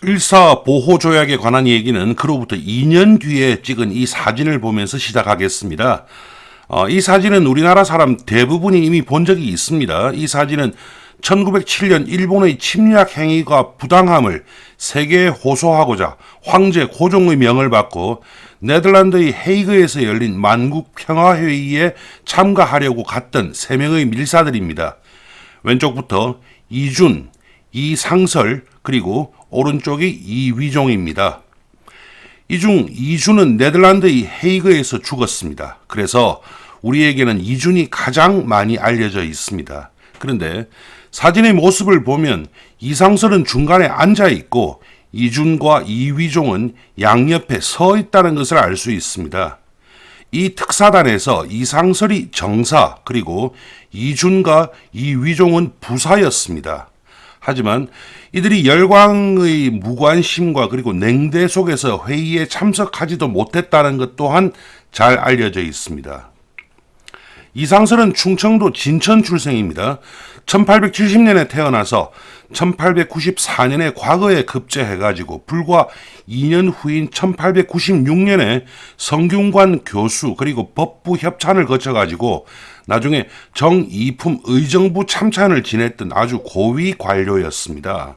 을사보호조약에 관한 얘기는 그로부터 2년 뒤에 찍은 이 사진을 보면서 시작하겠습니다. 이 사진은 우리나라 사람 대부분이 이미 본 적이 있습니다. 이 사진은 1907년 일본의 침략 행위가 부당함을 세계에 호소하고자 황제 고종의 명을 받고 네덜란드의 헤이그에서 열린 만국 평화회의에 참가하려고 갔던 3명의 밀사들입니다. 왼쪽부터 이준, 이상설, 그리고 오른쪽이 이위종입니다. 이 중 이준은 네덜란드의 헤이그에서 죽었습니다. 그래서 우리에게는 이준이 가장 많이 알려져 있습니다. 그런데 사진의 모습을 보면 이상설은 중간에 앉아 있고 이준과 이위종은 양옆에 서 있다는 것을 알 수 있습니다. 이 특사단에서 이상설이 정사 그리고 이준과 이위종은 부사였습니다. 하지만 이들이 열광의 무관심과 그리고 냉대 속에서 회의에 참석하지도 못했다는 것 또한 잘 알려져 있습니다. 이상설은 충청도 진천 출생입니다. 1870년에 태어나서 1894년에 과거에 급제해가지고 불과 2년 후인 1896년에 성균관 교수 그리고 법부 협찬을 거쳐가지고 나중에 정이품 의정부 참찬을 지냈던 아주 고위 관료였습니다.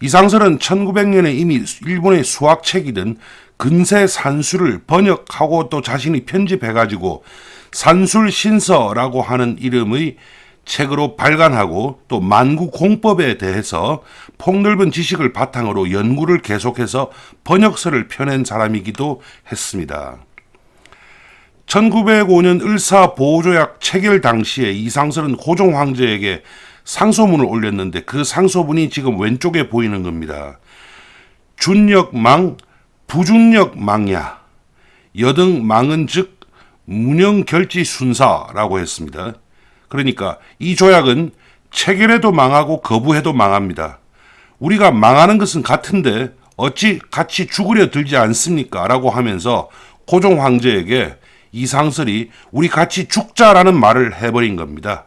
이상설은 1900년에 이미 일본의 수학책이든 근세 산수를 번역하고 또 자신이 편집해가지고 산술신서라고 하는 이름의 책으로 발간하고 또 만국공법에 대해서 폭넓은 지식을 바탕으로 연구를 계속해서 번역서를 펴낸 사람이기도 했습니다. 1905년 을사보호조약 체결 당시에 이상설은 고종 황제에게 상소문을 올렸는데 그 상소문이 지금 왼쪽에 보이는 겁니다. 준역망, 부준역망야, 여등망은 즉 문영결지순사라고 했습니다. 그러니까 이 조약은 체결해도 망하고 거부해도 망합니다. 우리가 망하는 것은 같은데 어찌 같이 죽으려 들지 않습니까? 라고 하면서 고종 황제에게 이상설이 우리 같이 죽자라는 말을 해버린 겁니다.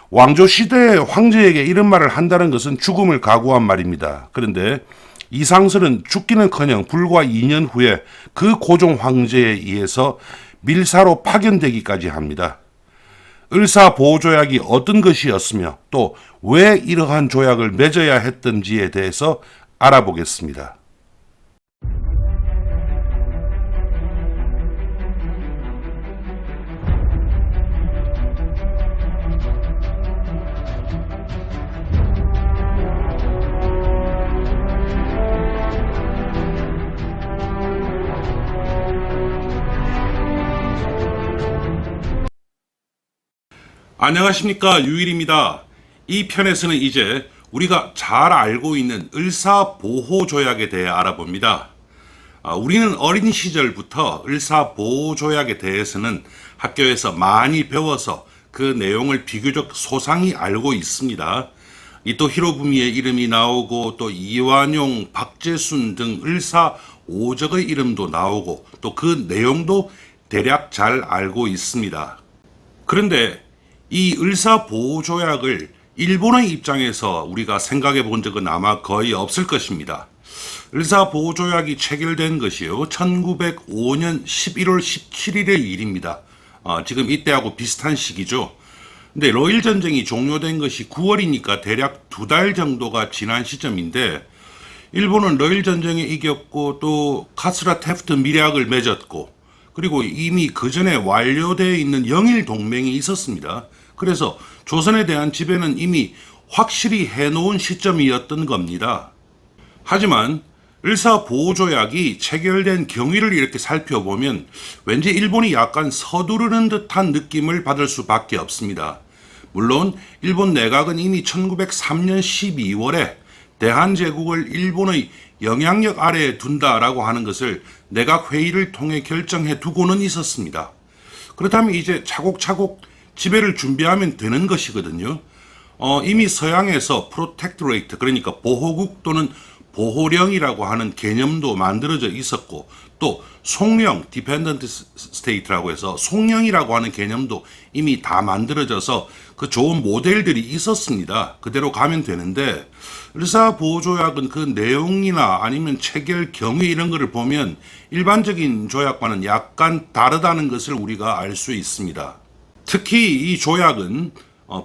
왕조 시대의 황제에게 이런 말을 한다는 것은 죽음을 각오한 말입니다. 그런데 이상설은 죽기는커녕 불과 2년 후에 그 고종 황제에 의해서 밀사로 파견되기까지 합니다. 을사보호조약이 어떤 것이었으며 또 왜 이러한 조약을 맺어야 했던지에 대해서 알아보겠습니다. 안녕하십니까, 유일입니다. 이 편에서는 이제 우리가 잘 알고 있는 을사보호조약에 대해 알아봅니다. 우리는 어린 시절부터 을사보호조약에 대해서는 학교에서 많이 배워서 그 내용을 비교적 소상히 알고 있습니다. 이토 히로부미의 이름이 나오고 또 이완용, 박재순 등 을사오적의 이름도 나오고 또 그 내용도 대략 잘 알고 있습니다. 그런데 이 을사보호조약을 일본의 입장에서 우리가 생각해 본 적은 아마 거의 없을 것입니다. 을사보호조약이 체결된 것이요 1905년 11월 17일의 일입니다. 지금 이때하고 비슷한 시기죠. 근데 러일 전쟁이 종료된 것이 9월이니까 대략 2달 정도가 지난 시점인데 일본은 러일 전쟁에 이겼고 또 카스라 테프트 밀약을 맺었고 그리고 이미 그 전에 완료되어 있는 영일 동맹이 있었습니다. 그래서 조선에 대한 지배는 이미 확실히 해놓은 시점이었던 겁니다. 하지만 을사보호조약이 체결된 경위를 이렇게 살펴보면 왠지 일본이 약간 서두르는 듯한 느낌을 받을 수밖에 없습니다. 물론 일본 내각은 이미 1903년 12월에 대한제국을 일본의 영향력 아래에 둔다라고 하는 것을 내각회의를 통해 결정해 두고는 있었습니다. 그렇다면 이제 차곡차곡 지배를 준비하면 되는 것이거든요. 이미 서양에서 프로텍토레이트 그러니까 보호국 또는 보호령이라고 하는 개념도 만들어져 있었고, 또 속령 (Dependent State라고 해서 속령이라고 하는 개념도 이미 다 만들어져서 그 좋은 모델들이 있었습니다. 그대로 가면 되는데, 의사보호조약은 그 내용이나 아니면 체결 경위 이런 거를 보면 일반적인 조약과는 약간 다르다는 것을 우리가 알 수 있습니다. 특히 이 조약은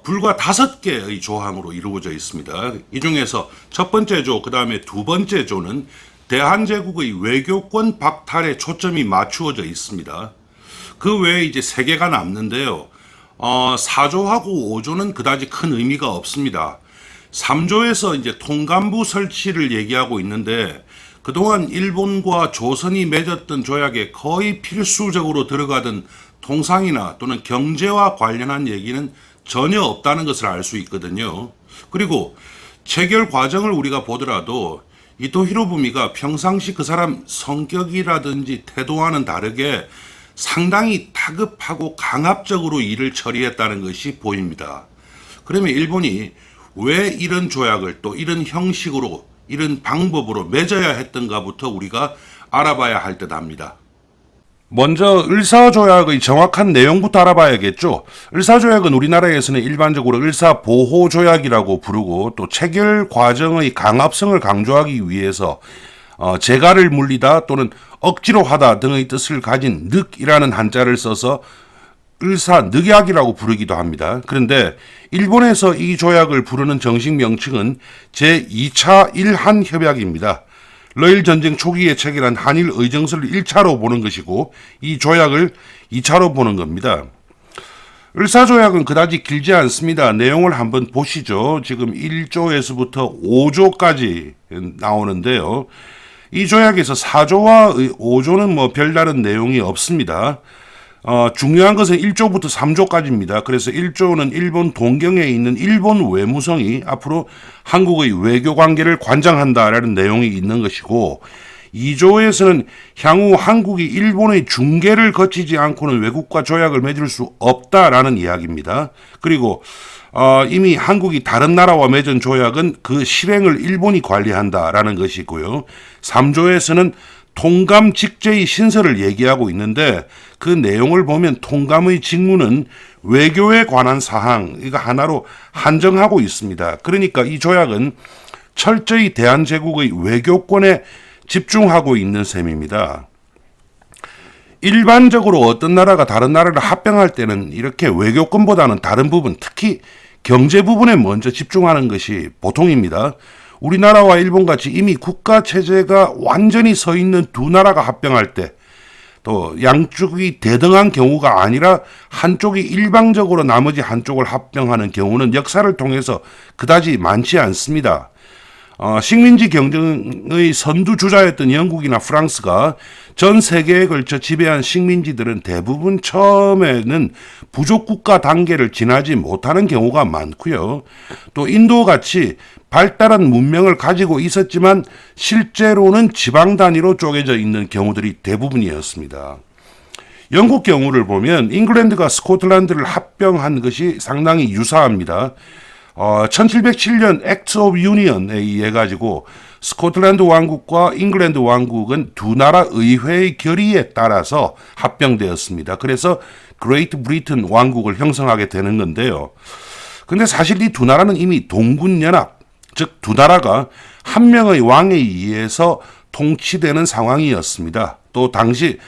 불과 5개의 조항으로 이루어져 있습니다. 이 중에서 첫 번째 조, 그 다음에 두 번째 조는 대한제국의 외교권 박탈에 초점이 맞추어져 있습니다. 그 외에 이제 3개가 남는데요. 4조하고 5조는 그다지 큰 의미가 없습니다. 3조에서 이제 통감부 설치를 얘기하고 있는데, 그동안 일본과 조선이 맺었던 조약에 거의 필수적으로 들어가던 통상이나 또는 경제와 관련한 얘기는 전혀 없다는 것을 알 수 있거든요. 그리고 체결 과정을 우리가 보더라도 이토 히로부미가 평상시 그 사람 성격이라든지 태도와는 다르게 상당히 다급하고 강압적으로 일을 처리했다는 것이 보입니다. 그러면 일본이 왜 이런 조약을 또 이런 형식으로 이런 방법으로 맺어야 했던가부터 우리가 알아봐야 할 듯 합니다. 먼저 을사조약의 정확한 내용부터 알아봐야겠죠. 을사조약은 우리나라에서는 일반적으로 을사보호조약이라고 부르고, 또 체결 과정의 강압성을 강조하기 위해서 재가를 물리다 또는 억지로 하다 등의 뜻을 가진 늑이라는 한자를 써서 을사늑약이라고 부르기도 합니다. 그런데 일본에서 이 조약을 부르는 정식 명칭은 제2차 일한협약입니다. 러일 전쟁 초기에 체결한 한일 의정서를 1차로 보는 것이고, 이 조약을 2차로 보는 겁니다. 을사조약은 그다지 길지 않습니다. 내용을 한번 보시죠. 지금 1조에서부터 5조까지 나오는데요. 이 조약에서 4조와 5조는 뭐 별다른 내용이 없습니다. 중요한 것은 1조부터 3조까지입니다. 그래서 1조는 일본 동경에 있는 일본 외무성이 앞으로 한국의 외교 관계를 관장한다라는 내용이 있는 것이고, 2조에서는 향후 한국이 일본의 중개를 거치지 않고는 외국과 조약을 맺을 수 없다라는 이야기입니다. 그리고 이미 한국이 다른 나라와 맺은 조약은 그 실행을 일본이 관리한다라는 것이고요. 3조에서는 통감 직제의 신설을 얘기하고 있는데, 그 내용을 보면 통감의 직무는 외교에 관한 사항, 이거 하나로 한정하고 있습니다. 그러니까 이 조약은 철저히 대한제국의 외교권에 집중하고 있는 셈입니다. 일반적으로 어떤 나라가 다른 나라를 합병할 때는 이렇게 외교권보다는 다른 부분, 특히 경제 부분에 먼저 집중하는 것이 보통입니다. 우리나라와 일본같이 이미 국가 체제가 완전히 서 있는 두 나라가 합병할 때, 또 양쪽이 대등한 경우가 아니라 한쪽이 일방적으로 나머지 한쪽을 합병하는 경우는 역사를 통해서 그다지 많지 않습니다. 식민지 경쟁의 선두주자였던 영국이나 프랑스가 전 세계에 걸쳐 지배한 식민지들은 대부분 처음에는 부족국가 단계를 지나지 못하는 경우가 많고요. 또 인도같이 발달한 문명을 가지고 있었지만 실제로는 지방 단위로 쪼개져 있는 경우들이 대부분이었습니다. 영국 경우를 보면 잉글랜드가 스코틀랜드를 합병한 것이 상당히 유사합니다. 1707년 Act of Union에 의해 가지고 스코틀랜드 왕국과 잉글랜드 왕국은 두 나라 의회의 결의에 따라서 합병되었습니다. 그래서 그레이트 브리튼 왕국을 형성하게 되는 건데요. 근데 사실 이 두 나라는 이미 동군연합, 즉 두 나라가 한 명의 왕에 의해서 통치되는 상황이었습니다. 또 당시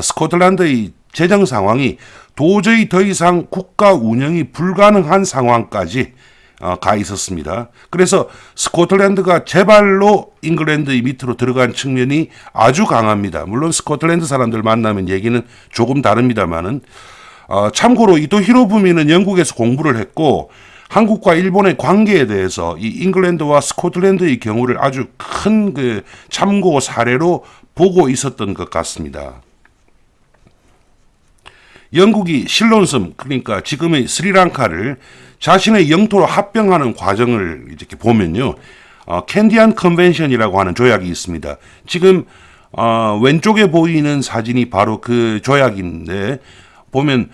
스코틀랜드의 재정 상황이 도저히 더 이상 국가 운영이 불가능한 상황까지 가 있었습니다. 그래서 스코틀랜드가 제발로 잉글랜드의 밑으로 들어간 측면이 아주 강합니다. 물론 스코틀랜드 사람들 만나면 얘기는 조금 다릅니다만은, 참고로 이토 히로부미는 영국에서 공부를 했고, 한국과 일본의 관계에 대해서 이 잉글랜드와 스코틀랜드의 경우를 아주 큰 그 참고 사례로 보고 있었던 것 같습니다. 영국이 실론섬, 그러니까 지금의 스리랑카를 자신의 영토로 합병하는 과정을 이렇게 보면요, 캔디안 컨벤션이라고 하는 조약이 있습니다. 지금 왼쪽에 보이는 사진이 바로 그 조약인데, 보면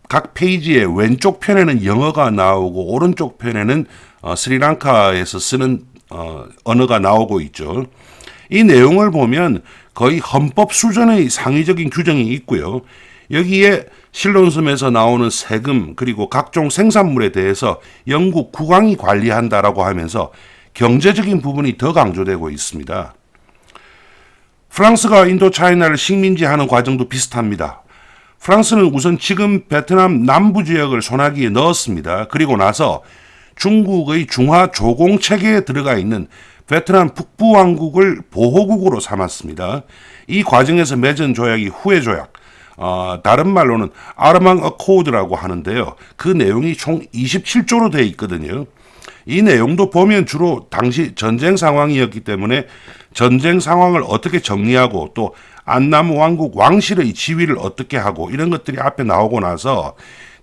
각 페이지의 왼쪽 편에는 영어가 나오고 오른쪽 편에는 스리랑카에서 쓰는 언어가 나오고 있죠. 이 내용을 보면 거의 헌법 수준의 상위적인 규정이 있고요. 여기에 실론섬에서 나오는 세금 그리고 각종 생산물에 대해서 영국 국왕이 관리한다라고 하면서 경제적인 부분이 더 강조되고 있습니다. 프랑스가 인도차이나를 식민지하는 과정도 비슷합니다. 프랑스는 우선 지금 베트남 남부 지역을 손아귀에 넣었습니다. 그리고 나서 중국의 중화 조공 체계에 들어가 있는 베트남 북부 왕국을 보호국으로 삼았습니다. 이 과정에서 맺은 조약이 후해 조약, 다른 말로는 아르망 어코드라고 하는데요. 그 내용이 총 27조로 되어 있거든요. 이 내용도 보면 주로 당시 전쟁 상황이었기 때문에 전쟁 상황을 어떻게 정리하고 또 안남 왕국 왕실의 지위를 어떻게 하고 이런 것들이 앞에 나오고 나서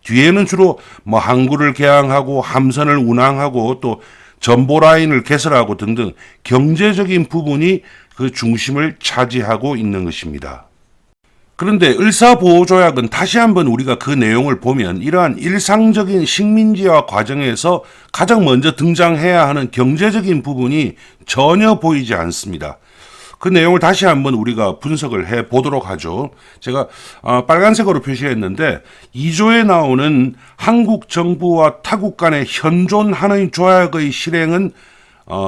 뒤에는 주로 뭐 항구를 개항하고 함선을 운항하고 또 전보라인을 개설하고 등등 경제적인 부분이 그 중심을 차지하고 있는 것입니다. 그런데 을사보호조약은 다시 한번 우리가 그 내용을 보면 이러한 일상적인 식민지화 과정에서 가장 먼저 등장해야 하는 경제적인 부분이 전혀 보이지 않습니다. 그 내용을 다시 한번 우리가 분석을 해 보도록 하죠. 제가 빨간색으로 표시했는데 2조에 나오는 한국 정부와 타국 간의 현존하는 조약의 실행은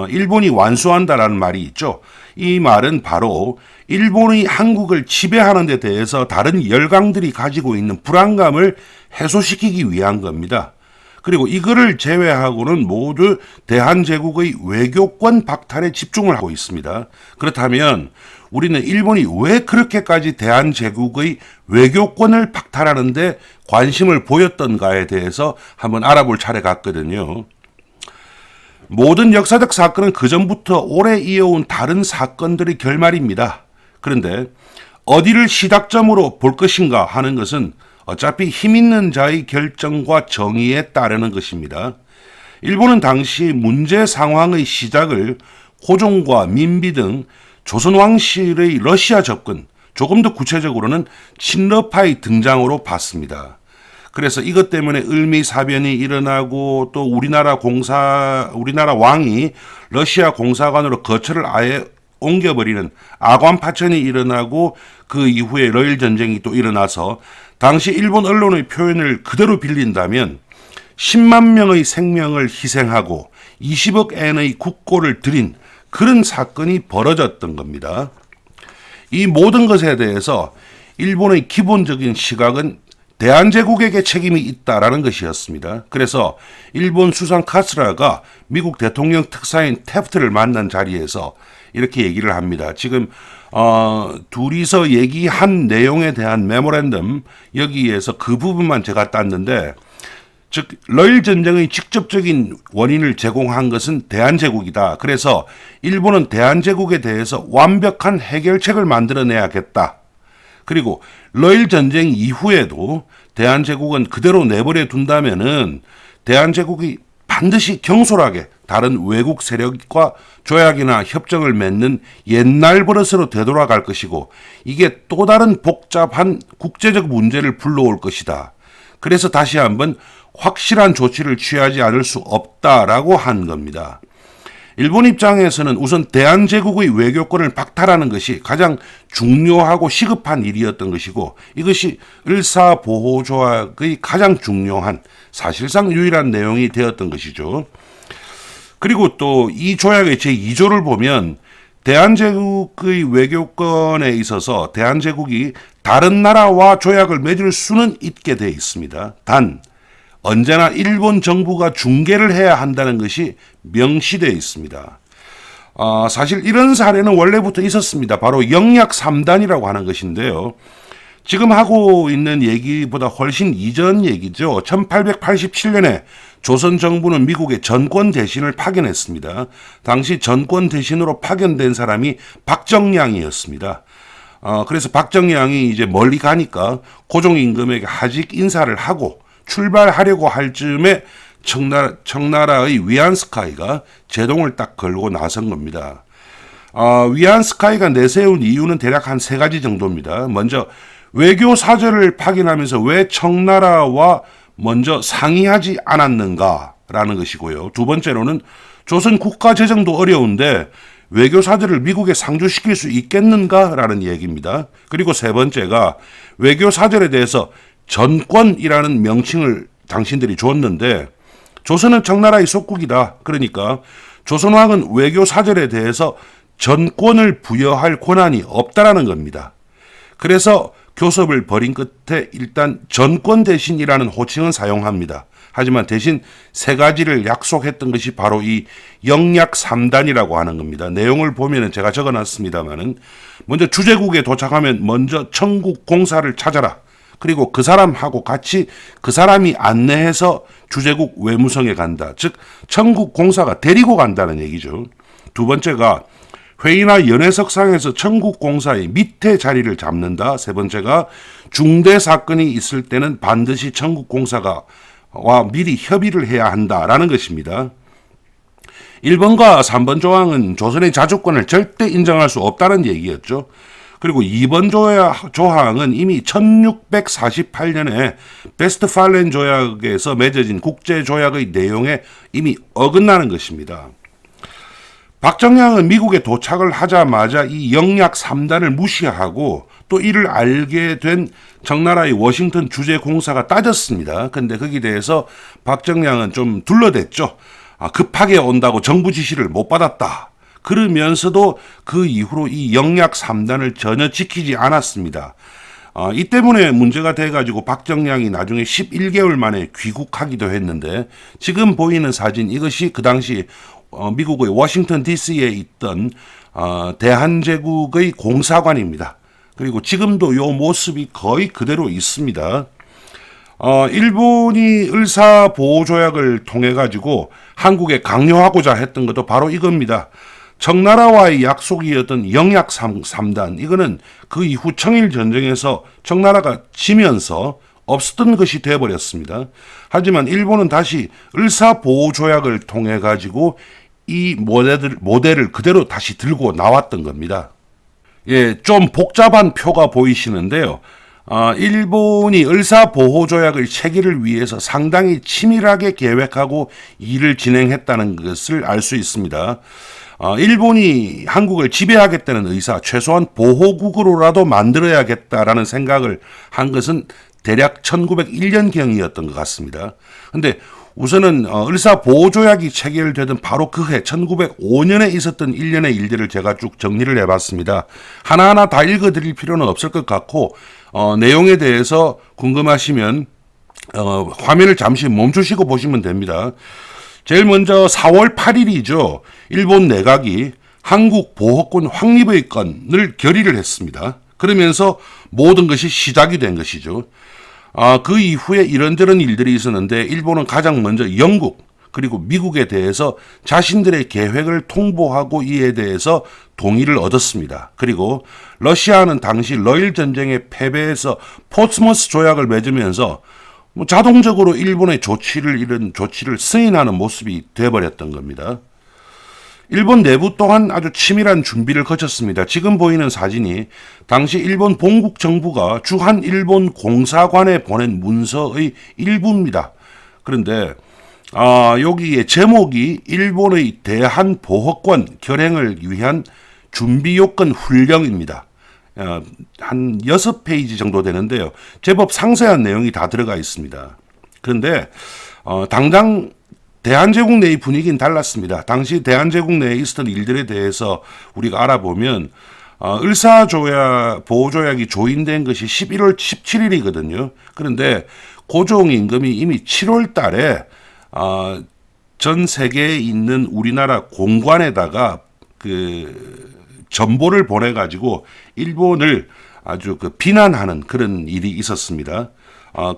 일본이 완수한다라는 말이 있죠. 이 말은 바로 일본이 한국을 지배하는 데 대해서 다른 열강들이 가지고 있는 불안감을 해소시키기 위한 겁니다. 그리고 이거를 제외하고는 모두 대한제국의 외교권 박탈에 집중을 하고 있습니다. 그렇다면 우리는 일본이 왜 그렇게까지 대한제국의 외교권을 박탈하는데 관심을 보였던가에 대해서 한번 알아볼 차례가 갔거든요. 모든 역사적 사건은 그전부터 오래 이어온 다른 사건들의 결말입니다. 그런데 어디를 시작점으로 볼 것인가 하는 것은 어차피 힘 있는 자의 결정과 정의에 따르는 것입니다. 일본은 당시 문제 상황의 시작을 고종과 민비 등 조선 왕실의 러시아 접근, 조금 더 구체적으로는 친러파의 등장으로 봤습니다. 그래서 이것 때문에 을미사변이 일어나고 또 우리나라 왕이 러시아 공사관으로 거처를 아예 옮겨버리는 아관파천이 일어나고 그 이후에 러일 전쟁이 또 일어나서 당시 일본 언론의 표현을 그대로 빌린다면 10만 명의 생명을 희생하고 20억 엔의 국고를 들인 그런 사건이 벌어졌던 겁니다. 이 모든 것에 대해서 일본의 기본적인 시각은 대한제국에게 책임이 있다라는 것이었습니다. 그래서 일본 수상 카스라가 미국 대통령 특사인 태프트를 만난 자리에서 이렇게 얘기를 합니다. 지금 둘이서 얘기한 내용에 대한 메모랜덤 여기에서 그 부분만 제가 땄는데 즉 러일 전쟁의 직접적인 원인을 제공한 것은 대한제국이다. 그래서 일본은 대한제국에 대해서 완벽한 해결책을 만들어내야겠다. 그리고 러일 전쟁 이후에도 대한제국은 그대로 내버려 둔다면은 대한제국이 반드시 경솔하게 다른 외국 세력과 조약이나 협정을 맺는 옛날 버릇으로 되돌아갈 것이고 이게 또 다른 복잡한 국제적 문제를 불러올 것이다. 그래서 다시 한번 확실한 조치를 취하지 않을 수 없다라고 한 겁니다. 일본 입장에서는 우선 대한제국의 외교권을 박탈하는 것이 가장 중요하고 시급한 일이었던 것이고 이것이 을사보호조약의 가장 중요한 사실상 유일한 내용이 되었던 것이죠. 그리고 또 이 조약의 제2조를 보면 대한제국의 외교권에 있어서 대한제국이 다른 나라와 조약을 맺을 수는 있게 되어 있습니다. 단 언제나 일본 정부가 중개를 해야 한다는 것이 명시되어 있습니다. 사실 이런 사례는 원래부터 있었습니다. 바로 영약 3단이라고 하는 것인데요. 지금 하고 있는 얘기보다 훨씬 이전 얘기죠. 1887년에 조선 정부는 미국의 전권 대신을 파견했습니다. 당시 전권 대신으로 파견된 사람이 박정량이었습니다. 그래서 박정량이 이제 멀리 가니까 고종 임금에게 하직 인사를 하고 출발하려고 할 즈음에 청나라의 위안스카이가 제동을 딱 걸고 나선 겁니다. 위안스카이가 내세운 이유는 대략 한 세 가지 정도입니다. 먼저 외교 사절을 파견하면서 왜 청나라와 먼저 상의하지 않았는가 라는 것이고요. 두 번째로는 조선 국가 재정도 어려운데 외교사들을 미국에 상주시킬 수 있겠는가라는 얘기입니다. 그리고 세 번째가 외교사절에 대해서 전권이라는 명칭을 당신들이 줬는데 조선은 청나라의 속국이다. 그러니까 조선왕은 외교사절에 대해서 전권을 부여할 권한이 없다라는 겁니다. 그래서 교섭을 벌인 끝에 일단 전권 대신이라는 호칭은 사용합니다. 하지만 대신 세 가지를 약속했던 것이 바로 이 영약 3단이라고 하는 겁니다. 내용을 보면은 제가 적어놨습니다만은 먼저 주재국에 도착하면 먼저 청국 공사를 찾아라. 그리고 그 사람하고 같이 그 사람이 안내해서 주재국 외무성에 간다. 즉 청국 공사가 데리고 간다는 얘기죠. 두 번째가 회의나 연회석상에서 청국공사의 밑에 자리를 잡는다. 세 번째가 중대 사건이 있을 때는 반드시 청국공사가 미리 협의를 해야 한다라는 것입니다. 1번과 3번 조항은 조선의 자주권을 절대 인정할 수 없다는 얘기였죠. 그리고 2번 조항은 이미 1648년에 베스트팔렌 조약에서 맺어진 국제조약의 내용에 이미 어긋나는 것입니다. 박정양은 미국에 도착을 하자마자 이 영약 3단을 무시하고 또 이를 알게 된 청나라의 워싱턴 주재공사가 따졌습니다. 근데 거기에 대해서 박정양은 좀 둘러댔죠. 급하게 온다고 정부 지시를 못 받았다. 그러면서도 그 이후로 이 영약 3단을 전혀 지키지 않았습니다. 이 때문에 문제가 돼가지고 박정양이 나중에 11개월 만에 귀국하기도 했는데 지금 보이는 사진 이것이 그 당시 미국의 워싱턴 DC에 있던 대한제국의 공사관입니다. 그리고 지금도 이 모습이 거의 그대로 있습니다. 일본이 을사보호조약을 통해 가지고 한국에 강요하고자 했던 것도 바로 이겁니다. 청나라와의 약속이었던 영약 3단 이거는 그 이후 청일전쟁에서 청나라가 지면서 없었던 것이 되어버렸습니다. 하지만 일본은 다시 을사보호조약을 통해 가지고 이 모델을 그대로 다시 들고 나왔던 겁니다. 예, 좀 복잡한 표가 보이시는데요. 일본이 을사보호조약을 체결을 위해서 상당히 치밀하게 계획하고 일을 진행했다는 것을 알 수 있습니다. 일본이 한국을 지배하겠다는 의사, 최소한 보호국으로라도 만들어야겠다라는 생각을 한 것은 대략 1901년경이었던 것 같습니다. 근데 우선은 을사보호조약이 체결되던 바로 그 해 1905년에 있었던 일련의 일들을 제가 쭉 정리를 해봤습니다. 하나하나 다 읽어드릴 필요는 없을 것 같고 내용에 대해서 궁금하시면 화면을 잠시 멈추시고 보시면 됩니다. 제일 먼저 4월 8일이죠. 일본 내각이 한국 보호권 확립의 건을 결의를 했습니다. 그러면서 모든 것이 시작이 된 것이죠. 그 이후에 이런저런 일들이 있었는데 일본은 가장 먼저 영국 그리고 미국에 대해서 자신들의 계획을 통보하고 이에 대해서 동의를 얻었습니다. 그리고 러시아는 당시 러일 전쟁에 패배해서 포츠머스 조약을 맺으면서 자동적으로 일본의 이런 조치를 승인하는 모습이 되어버렸던 겁니다. 일본 내부 또한 아주 치밀한 준비를 거쳤습니다. 지금 보이는 사진이 당시 일본 본국 정부가 주한 일본 공사관에 보낸 문서의 일부입니다. 그런데 여기에 제목이 일본의 대한 보호권 결행을 위한 준비 요건 훈령입니다. 한 6페이지 정도 되는데요. 제법 상세한 내용이 다 들어가 있습니다. 그런데 당장 대한제국 내의 분위기는 달랐습니다. 당시 대한제국 내에 있었던 일들에 대해서 우리가 알아보면 을사보호조약이 조인된 것이 11월 17일이거든요. 그런데 고종임금이 이미 7월 달에 전 세계에 있는 우리나라 공관에다가 전보를 보내가지고 일본을 아주 비난하는 그런 일이 있었습니다.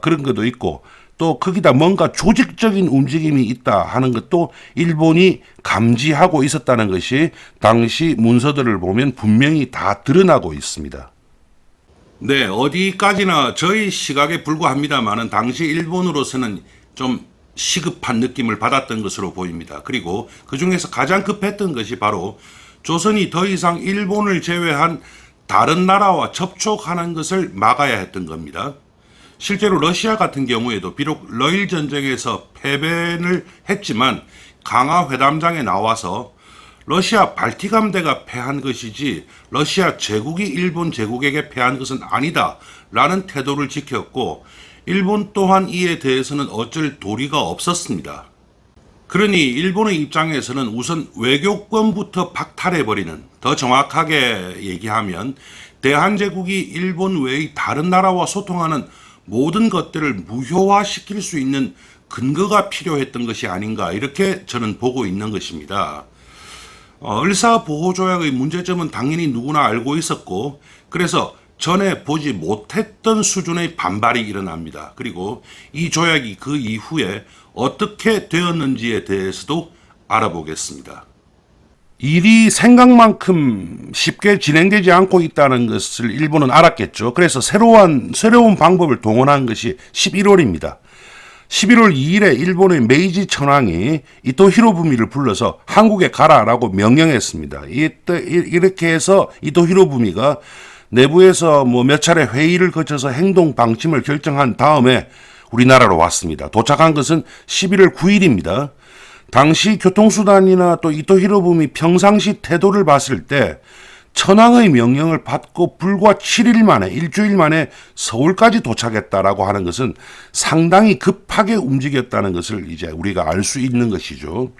그런 것도 있고 또 거기다 뭔가 조직적인 움직임이 있다 하는 것도 일본이 감지하고 있었다는 것이 당시 문서들을 보면 분명히 다 드러나고 있습니다. 네, 어디까지나 저희 시각에 불과합니다만은 당시 일본으로서는 좀 시급한 느낌을 받았던 것으로 보입니다. 그리고 그 중에서 가장 급했던 것이 바로 조선이 더 이상 일본을 제외한 다른 나라와 접촉하는 것을 막아야 했던 겁니다. 실제로 러시아 같은 경우에도 비록 러일 전쟁에서 패배를 했지만 강화 회담장에 나와서 러시아 발틱 함대가 패한 것이지 러시아 제국이 일본 제국에게 패한 것은 아니다 라는 태도를 지켰고, 일본 또한 이에 대해서는 어쩔 도리가 없었습니다. 그러니 일본의 입장에서는 우선 외교권부터 박탈해버리는, 더 정확하게 얘기하면 대한제국이 일본 외의 다른 나라와 소통하는 모든 것들을 무효화시킬 수 있는 근거가 필요했던 것이 아닌가, 이렇게 저는 보고 있는 것입니다. 을사보호조약의 문제점은 당연히 누구나 알고 있었고, 그래서 전에 보지 못했던 수준의 반발이 일어납니다. 그리고 이 조약이 그 이후에 어떻게 되었는지에 대해서도 알아보겠습니다. 일이 생각만큼 쉽게 진행되지 않고 있다는 것을 일본은 알았겠죠. 그래서 새로운 방법을 동원한 것이 11월입니다. 11월 2일에 일본의 메이지 천황이 이토 히로부미를 불러서 한국에 가라라고 명령했습니다. 이렇게 해서 이토 히로부미가 내부에서 몇 차례 회의를 거쳐서 행동 방침을 결정한 다음에 우리나라로 왔습니다. 도착한 것은 11월 9일입니다. 당시 교통수단이나 또 이토 히로부미 평상시 태도를 봤을 때 천황의 명령을 받고 불과 7일 만에, 일주일 만에 서울까지 도착했다라고 하는 것은 상당히 급하게 움직였다는 것을 이제 우리가 알 수 있는 것이죠.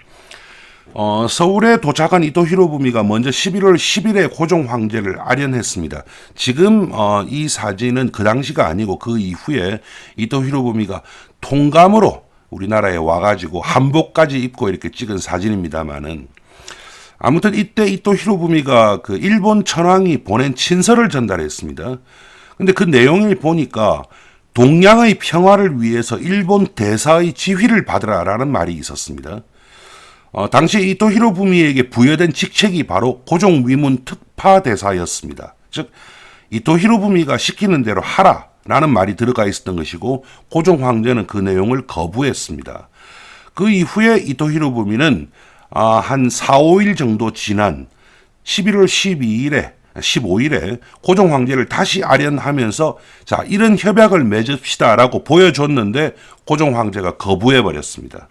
서울에 도착한 이토 히로부미가 먼저 11월 10일에 고종 황제를 아련했습니다. 지금 이 사진은 그 당시가 아니고 그 이후에 이토 히로부미가 통감으로 우리나라에 와가지고 한복까지 입고 이렇게 찍은 사진입니다만은, 아무튼 이때 이토 히로부미가 그 일본 천황이 보낸 친서를 전달했습니다. 근데 그 내용을 보니까 동양의 평화를 위해서 일본 대사의 지휘를 받으라라는 말이 있었습니다. 당시 이토 히로부미에게 부여된 직책이 바로 고종 위문 특파 대사였습니다. 즉 이토 히로부미가 시키는 대로 하라라는 말이 들어가 있었던 것이고, 고종 황제는 그 내용을 거부했습니다. 그 이후에 이토 히로부미는 한 4, 5일 정도 지난 11월 15일에 고종 황제를 다시 아련하면서 자, 이런 협약을 맺읍시다라고 보여줬는데 고종 황제가 거부해버렸습니다.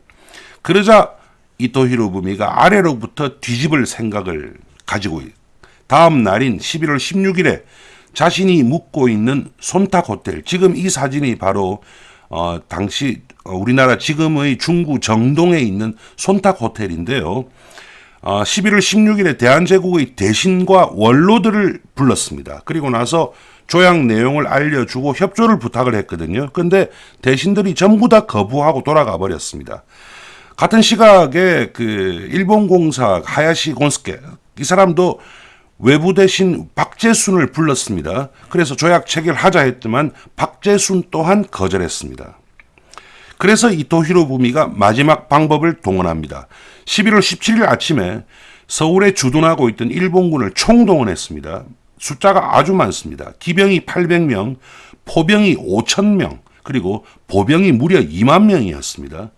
그러자 이토 히로부미가 아래로부터 뒤집을 생각을 가지고 다음 날인 11월 16일에 자신이 묵고 있는 손탁 호텔, 지금 이 사진이 바로 당시 우리나라 지금의 중구 정동에 있는 손탁 호텔인데요. 11월 16일에 대한제국의 대신과 원로들을 불렀습니다. 그리고 나서 조약 내용을 알려주고 협조를 부탁을 했거든요. 그런데 대신들이 전부 다 거부하고 돌아가 버렸습니다. 같은 시각에 그 일본 공사 하야시 곤스케, 이 사람도 외부 대신 박재순을 불렀습니다. 그래서 조약 체결하자 했지만 박재순 또한 거절했습니다. 그래서 이토 히로부미가 마지막 방법을 동원합니다. 11월 17일 아침에 서울에 주둔하고 있던 일본군을 총동원했습니다. 숫자가 아주 많습니다. 기병이 800명, 포병이 5,000명, 그리고 보병이 무려 2만 명이었습니다.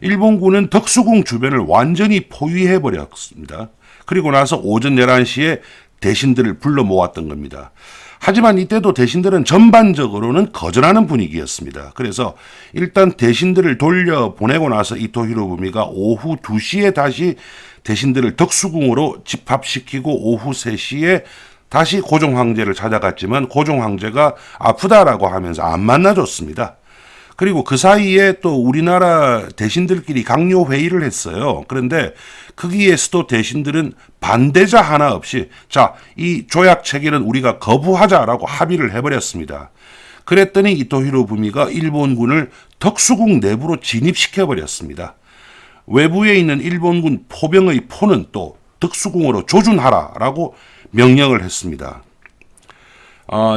일본군은 덕수궁 주변을 완전히 포위해버렸습니다. 그리고 나서 오전 11시에 대신들을 불러 모았던 겁니다. 하지만 이때도 대신들은 전반적으로는 거절하는 분위기였습니다. 그래서 일단 대신들을 돌려보내고 나서 이토 히로부미가 오후 2시에 다시 대신들을 덕수궁으로 집합시키고 오후 3시에 다시 고종 황제를 찾아갔지만 고종 황제가 아프다라고 하면서 안 만나줬습니다. 그리고 그 사이에 또 우리나라 대신들끼리 강요 회의를 했어요. 그런데 거기에서도 대신들은 반대자 하나 없이 자, 이 조약 체결은 우리가 거부하자라고 합의를 해버렸습니다. 그랬더니 이토 히로부미가 일본군을 덕수궁 내부로 진입시켜버렸습니다. 외부에 있는 일본군 포병의 포는 또 덕수궁으로 조준하라라고 명령을 했습니다.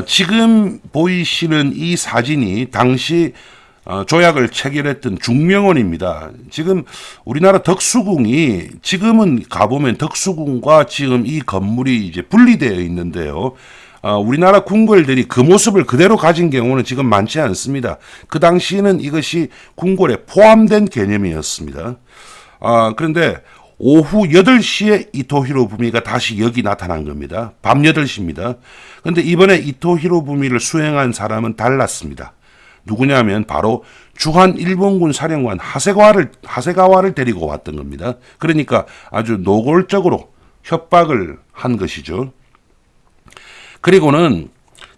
지금 보이시는 이 사진이 당시 조약을 체결했던 중명원입니다. 지금 우리나라 덕수궁이 지금은 가보면 덕수궁과 지금 이 건물이 이제 분리되어 있는데요. 우리나라 궁궐들이 그 모습을 그대로 가진 경우는 지금 많지 않습니다. 그 당시에는 이것이 궁궐에 포함된 개념이었습니다. 그런데 오후 8시에 이토 히로부미가 다시 여기 나타난 겁니다. 밤 8시입니다. 그런데 이번에 이토 히로부미를 수행한 사람은 달랐습니다. 누구냐면 바로 주한 일본군 사령관 하세가와를 데리고 왔던 겁니다. 그러니까 아주 노골적으로 협박을 한 것이죠. 그리고는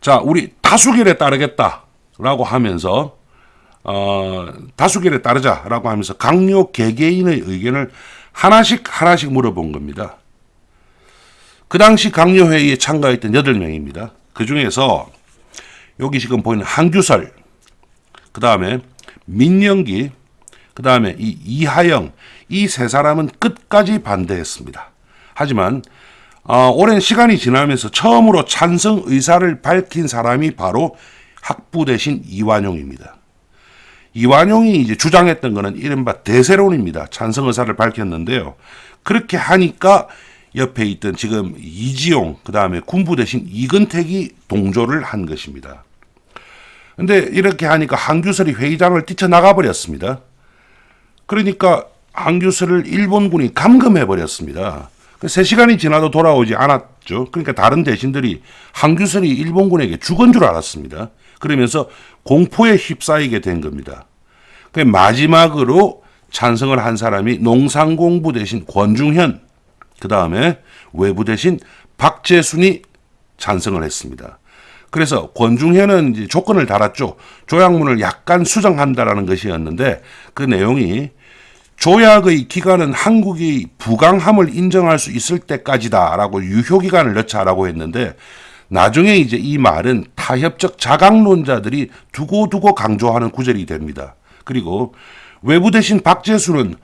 자, 우리 다수결에 따르겠다라고 하면서 다수결에 따르자라고 하면서 강요 개개인의 의견을 하나씩 물어본 겁니다. 그 당시 강요회의에 참가했던 8명입니다. 그 중에서 여기 지금 보이는 한규설, 그 다음에 민영기, 그 다음에 이 이하영, 이 세 사람은 끝까지 반대했습니다. 하지만 오랜 시간이 지나면서 처음으로 찬성 의사를 밝힌 사람이 바로 학부 대신 이완용입니다. 이완용이 이제 주장했던 것은 이른바 대세론입니다. 찬성 의사를 밝혔는데요. 그렇게 하니까 옆에 있던 지금 이지용, 그 다음에 군부 대신 이근택이 동조를 한 것입니다. 근데 이렇게 하니까 한규설이 회의장을 뛰쳐나가 버렸습니다. 그러니까 한규설을 일본군이 감금해 버렸습니다. 3시간이 지나도 돌아오지 않았죠. 그러니까 다른 대신들이 한규설이 일본군에게 죽은 줄 알았습니다. 그러면서 공포에 휩싸이게 된 겁니다. 마지막으로 찬성을 한 사람이 농상공부 대신 권중현, 그 다음에 외부 대신 박재순이 찬성을 했습니다. 그래서 권중현은 이제 조건을 달았죠. 조약문을 약간 수정한다라는 것이었는데 그 내용이 조약의 기간은 한국이 부강함을 인정할 수 있을 때까지다라고 유효기간을 넣자라고 했는데 나중에 이제 이 말은 타협적 자강론자들이 두고두고 강조하는 구절이 됩니다. 그리고 외부 대신 박재수는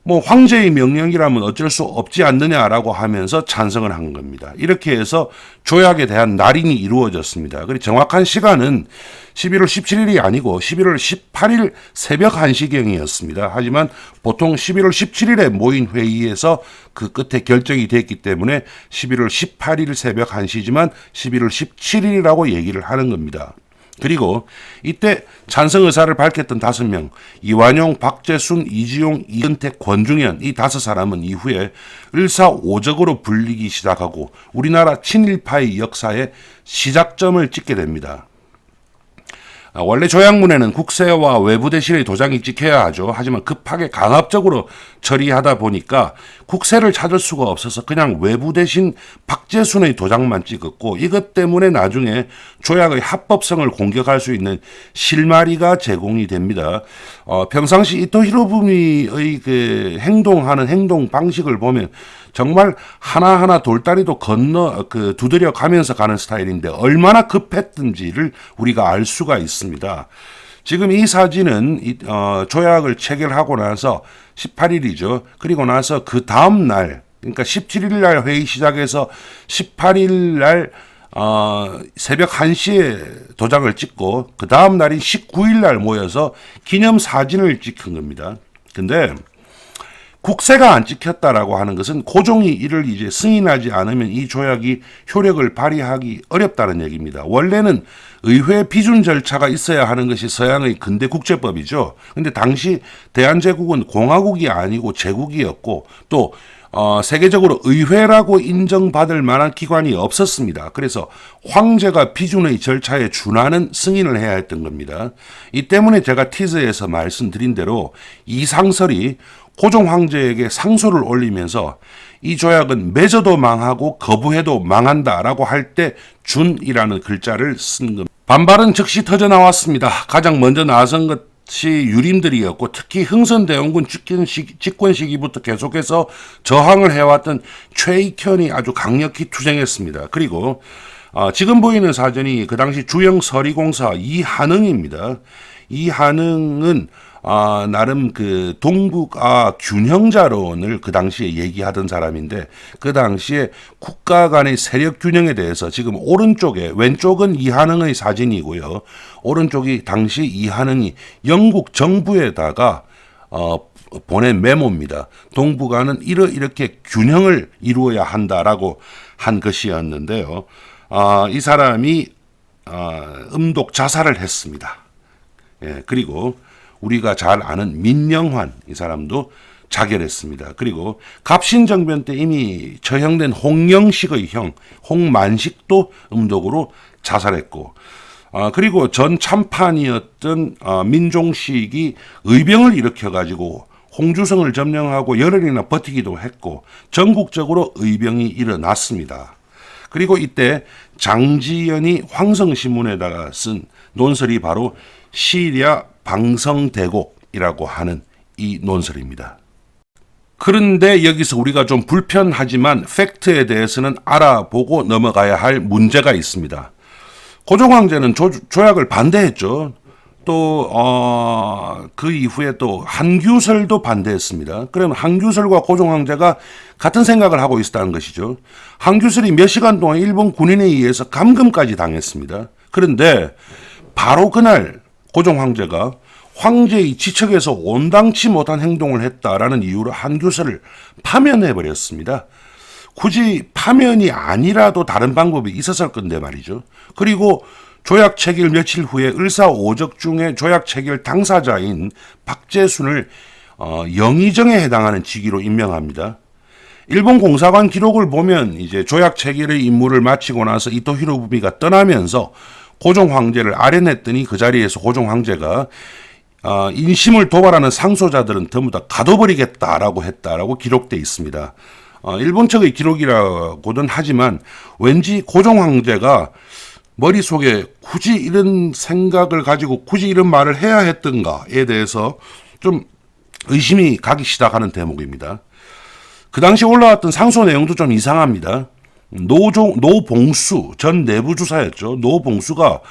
뭐 황제의 명령이라면 어쩔 수 없지 않느냐라고 하면서 찬성을 한 겁니다. 이렇게 해서 조약에 대한 날인이 이루어졌습니다. 그리고 정확한 시간은 11월 17일이 아니고 11월 18일 새벽 1시경이었습니다. 하지만 보통 11월 17일에 모인 회의에서 그 끝에 결정이 됐기 때문에 11월 18일 새벽 1시지만 11월 17일이라고 얘기를 하는 겁니다. 그리고 이때 찬성 의사를 밝혔던 5명, 이완용, 박재순, 이지용, 이근택, 권중현 이 5사람은 이후에 을사오적으로 불리기 시작하고 우리나라 친일파의 역사에 시작점을 찍게 됩니다. 원래 조약문에는 국세와 외부 대신의 도장이 찍혀야 하죠. 하지만 급하게 강압적으로 처리하다 보니까 국세를 찾을 수가 없어서 그냥 외부 대신 박재순의 도장만 찍었고 이것 때문에 나중에 조약의 합법성을 공격할 수 있는 실마리가 제공이 됩니다. 평상시 이토 히로부미의 그 행동하는 행동 방식을 보면 정말 하나하나 돌다리도 두드려 가면서 가는 스타일인데 얼마나 급했던지를 우리가 알 수가 있습니다. 지금 이 사진은 조약을 체결하고 나서 18일이죠. 그리고 나서 그 다음 날, 그러니까 17일 날 회의 시작해서 18일 날 새벽 1시에 도장을 찍고 그 다음 날인 19일 날 모여서 기념 사진을 찍은 겁니다. 근데 국세가 안 찍혔다라고 하는 것은 고종이 이를 이제 승인하지 않으면 이 조약이 효력을 발휘하기 어렵다는 얘기입니다. 원래는 의회 비준 절차가 있어야 하는 것이 서양의 근대 국제법이죠. 근데 당시 대한제국은 공화국이 아니고 제국이었고 또 세계적으로 의회라고 인정받을 만한 기관이 없었습니다. 그래서 황제가 비준의 절차에 준하는 승인을 해야 했던 겁니다. 이 때문에 제가 티저에서 말씀드린 대로 이상설이 고종 황제에게 상소를 올리면서 이 조약은 맺어도 망하고 거부해도 망한다라고 할 때 준이라는 글자를 쓴 겁니다. 반발은 즉시 터져 나왔습니다. 가장 먼저 나선 것이 유림들이었고 특히 흥선대원군 집권 시기부터 계속해서 저항을 해왔던 최익현이 아주 강력히 투쟁했습니다. 그리고 지금 보이는 사진이 그 당시 주영서리공사 이한응입니다. 이한응은 나름 그 동북아 균형자론을 그 당시에 얘기하던 사람인데 그 당시에 국가 간의 세력 균형에 대해서 지금 왼쪽은 이한응의 사진이고요. 오른쪽이 당시 이한응이 영국 정부에다가 보낸 메모입니다. 동북아는 이렇게 균형을 이루어야 한다라고 한 것이었는데요. 이 사람이 음독 자살을 했습니다. 예, 그리고 우리가 잘 아는 민영환 이 사람도 자결했습니다. 그리고 갑신정변 때 이미 처형된 홍영식의 형 홍만식도 음독으로 자살했고 그리고 전 참판이었던 민종식이 의병을 일으켜가지고 홍주성을 점령하고 열흘이나 버티기도 했고 전국적으로 의병이 일어났습니다. 그리고 이때 장지연이 황성신문에다가 쓴 논설이 바로 시랴 방성대곡이라고 하는 이 논설입니다. 그런데 여기서 우리가 좀 불편하지만 팩트에 대해서는 알아보고 넘어가야 할 문제가 있습니다. 고종황제는 조약을 반대했죠. 또 그 이후에 또 한규설도 반대했습니다. 그러면 한규설과 고종황제가 같은 생각을 하고 있었다는 것이죠. 한규설이 몇 시간 동안 일본 군인에 의해서 감금까지 당했습니다. 그런데 바로 그날 고종황제가 황제의 지척에서 온당치 못한 행동을 했다라는 이유로 한규설을 파면해버렸습니다. 굳이 파면이 아니라도 다른 방법이 있었을 건데 말이죠. 그리고 조약 체결 며칠 후에 을사오적 중에 조약 체결 당사자인 박재순을 영의정에 해당하는 직위로 임명합니다. 일본 공사관 기록을 보면 이제 조약 체결의 임무를 마치고 나서 이토 히로부미가 떠나면서 고종 황제를 아련했더니 그 자리에서 고종 황제가 인심을 도발하는 상소자들은 전부 다 가둬버리겠다라고 했다라고 기록되어 있습니다. 일본 측의 기록이라고는 하지만 왠지 고종 황제가 머릿속에 굳이 이런 생각을 가지고 굳이 이런 말을 해야 했던가에 대해서 좀 의심이 가기 시작하는 대목입니다. 그 당시 올라왔던 상소 내용도 좀 이상합니다. 노봉수 전 내부주사였죠. 노봉수가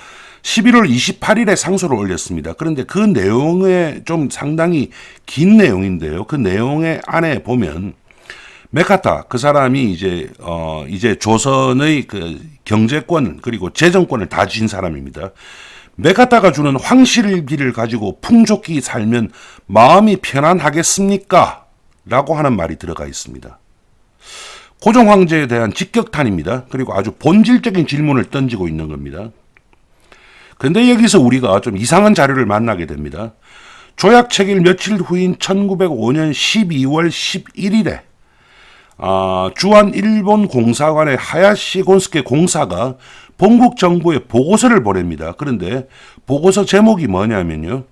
11월 28일에 상소를 올렸습니다. 그런데 그 내용에 좀 상당히 긴 내용인데요. 그 내용의 안에 보면 메카타 그 사람이 이제 조선의 그 경제권 그리고 재정권을 다 쥔 사람입니다. 메카타가 주는 황실비를 가지고 풍족히 살면 마음이 편안하겠습니까? 라고 하는 말이 들어가 있습니다. 고종 황제에 대한 직격탄입니다. 그리고 아주 본질적인 질문을 던지고 있는 겁니다. 그런데 여기서 우리가 좀 이상한 자료를 만나게 됩니다. 조약 체결 며칠 후인 1905년 12월 11일에 주한 일본 공사관의 하야시 곤스케 공사가 본국 정부에 보고서를 보냅니다. 그런데 보고서 제목이 뭐냐면요.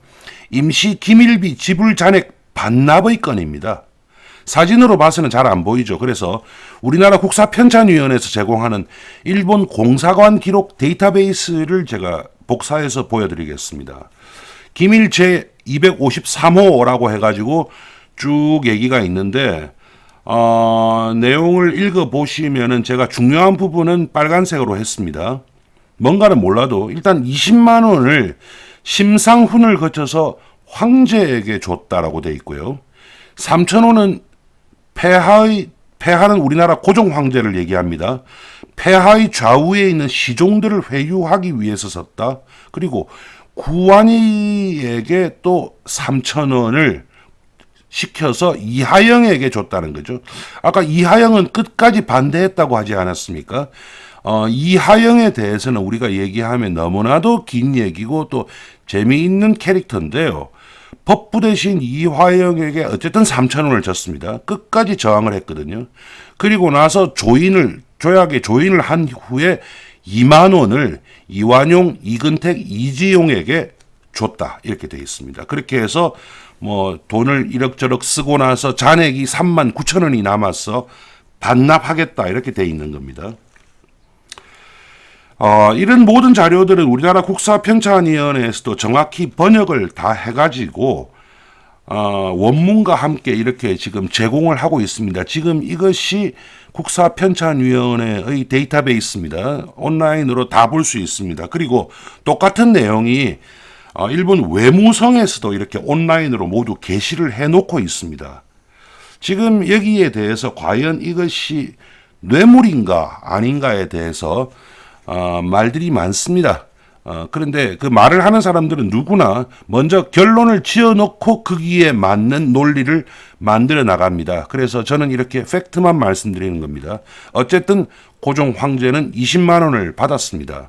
임시 기밀비 지불 잔액 반납의 건입니다. 사진으로 봐서는 잘 안 보이죠. 그래서 우리나라 국사편찬위원회에서 제공하는 일본 공사관 기록 데이터베이스를 제가 복사해서 보여드리겠습니다. 기밀 제253호라고 해가지고 쭉 얘기가 있는데 내용을 읽어보시면은 제가 중요한 부분은 빨간색으로 했습니다. 뭔가는 몰라도 일단 20만 원을 심상훈을 거쳐서 황제에게 줬다라고 돼 있고요. 3,000원은 폐하는 우리나라 고종 황제를 얘기합니다. 폐하의 좌우에 있는 시종들을 회유하기 위해서 썼다. 그리고 구완이에게 또 3,000원을 시켜서 이하영에게 줬다는 거죠. 아까 이하영은 끝까지 반대했다고 하지 않았습니까? 이하영에 대해서는 우리가 얘기하면 너무나도 긴 얘기고 또 재미있는 캐릭터인데요. 법부 대신 이화영에게 어쨌든 3,000원을 줬습니다. 끝까지 저항을 했거든요. 그리고 나서 조약에 조인을 한 후에 2만 원을 이완용, 이근택, 이지용에게 줬다. 이렇게 되어 있습니다. 그렇게 해서 뭐 돈을 이럭저럭 쓰고 나서 잔액이 3만 9천 원이 남아서 반납하겠다. 이렇게 되어 있는 겁니다. 이런 모든 자료들은 우리나라 국사편찬위원회에서도 정확히 번역을 다 해가지고 원문과 함께 이렇게 지금 제공을 하고 있습니다. 지금 이것이 국사편찬위원회의 데이터베이스입니다. 온라인으로 다 볼 수 있습니다. 그리고 똑같은 내용이 일본 외무성에서도 이렇게 온라인으로 모두 게시를 해놓고 있습니다. 지금 여기에 대해서 과연 이것이 뇌물인가 아닌가에 대해서 말들이 많습니다. 그런데 그 말을 하는 사람들은 누구나 먼저 결론을 지어놓고 거기에 맞는 논리를 만들어 나갑니다. 그래서 저는 이렇게 팩트만 말씀드리는 겁니다. 어쨌든 고종 황제는 20만 원을 받았습니다.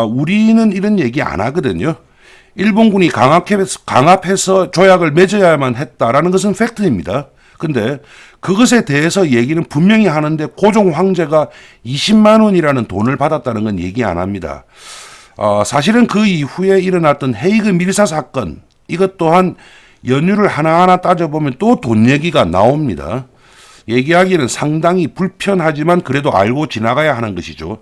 우리는 이런 얘기 안 하거든요. 일본군이 강압해서 조약을 맺어야만 했다라는 것은 팩트입니다. 근데 그것에 대해서 얘기는 분명히 하는데 고종 황제가 20만 원이라는 돈을 받았다는 건 얘기 안 합니다. 사실은 그 이후에 일어났던 헤이그 밀사 사건, 이것 또한 연유를 하나하나 따져보면 또 돈 얘기가 나옵니다. 얘기하기는 상당히 불편하지만 그래도 알고 지나가야 하는 것이죠.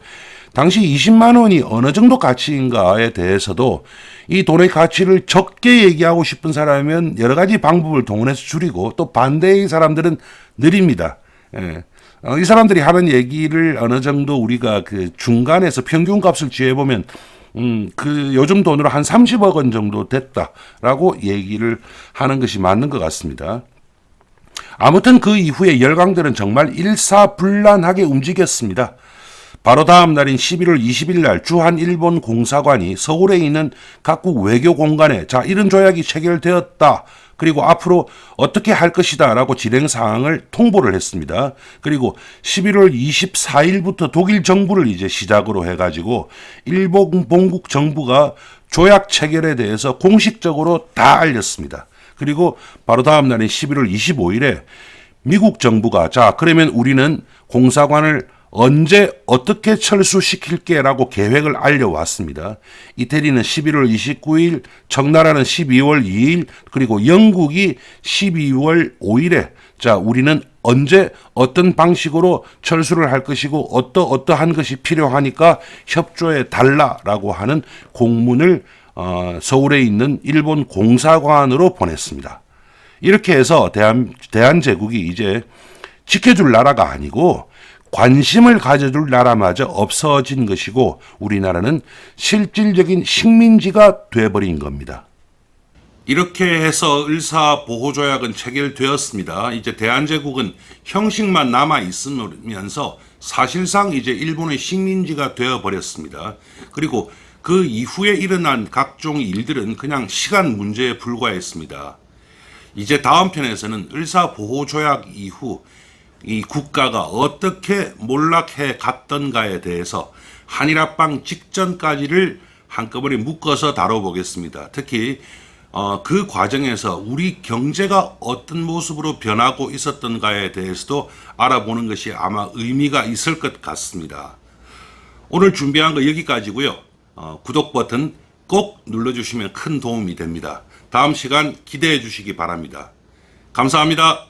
당시 20만 원이 어느 정도 가치인가에 대해서도 이 돈의 가치를 적게 얘기하고 싶은 사람이면 여러 가지 방법을 동원해서 줄이고, 또 반대의 사람들은 느립니다. 예. 이 사람들이 하는 얘기를 어느 정도 우리가 그 중간에서 평균 값을 취해보면 그 요즘 돈으로 한 30억 원 정도 됐다라고 얘기를 하는 것이 맞는 것 같습니다. 아무튼 그 이후에 열강들은 정말 일사불란하게 움직였습니다. 바로 다음 날인 11월 20일 날 주한 일본 공사관이 서울에 있는 각국 외교 공간에 이런 조약이 체결되었다. 그리고 앞으로 어떻게 할 것이다 라고 진행 사항을 통보를 했습니다. 그리고 11월 24일부터 독일 정부를 이제 시작으로 해가지고 일본 본국 정부가 조약 체결에 대해서 공식적으로 다 알렸습니다. 그리고 바로 다음 날인 11월 25일에 미국 정부가 그러면 우리는 공사관을 언제 어떻게 철수시킬게 라고 계획을 알려왔습니다. 이태리는 11월 29일, 청나라는 12월 2일, 그리고 영국이 12월 5일에 우리는 언제 어떤 방식으로 철수를 할 것이고 어떠한 것이 필요하니까 협조해 달라라고 하는 공문을 서울에 있는 일본 공사관으로 보냈습니다. 이렇게 해서 대한제국이 이제 지켜줄 나라가 아니고 관심을 가져줄 나라마저 없어진 것이고, 우리나라는 실질적인 식민지가 돼버린 겁니다. 이렇게 해서 을사보호조약은 체결되었습니다. 이제 대한제국은 형식만 남아 있으면서 사실상 이제 일본의 식민지가 되어버렸습니다. 그리고 그 이후에 일어난 각종 일들은 그냥 시간 문제에 불과했습니다. 이제 다음 편에서는 을사보호조약 이후 이 국가가 어떻게 몰락해 갔던가에 대해서 한일합방 직전까지를 한꺼번에 묶어서 다뤄보겠습니다. 특히 그 과정에서 우리 경제가 어떤 모습으로 변하고 있었던가에 대해서도 알아보는 것이 아마 의미가 있을 것 같습니다. 오늘 준비한 거 여기까지고요. 구독 버튼 꼭 눌러주시면 큰 도움이 됩니다. 다음 시간 기대해 주시기 바랍니다. 감사합니다.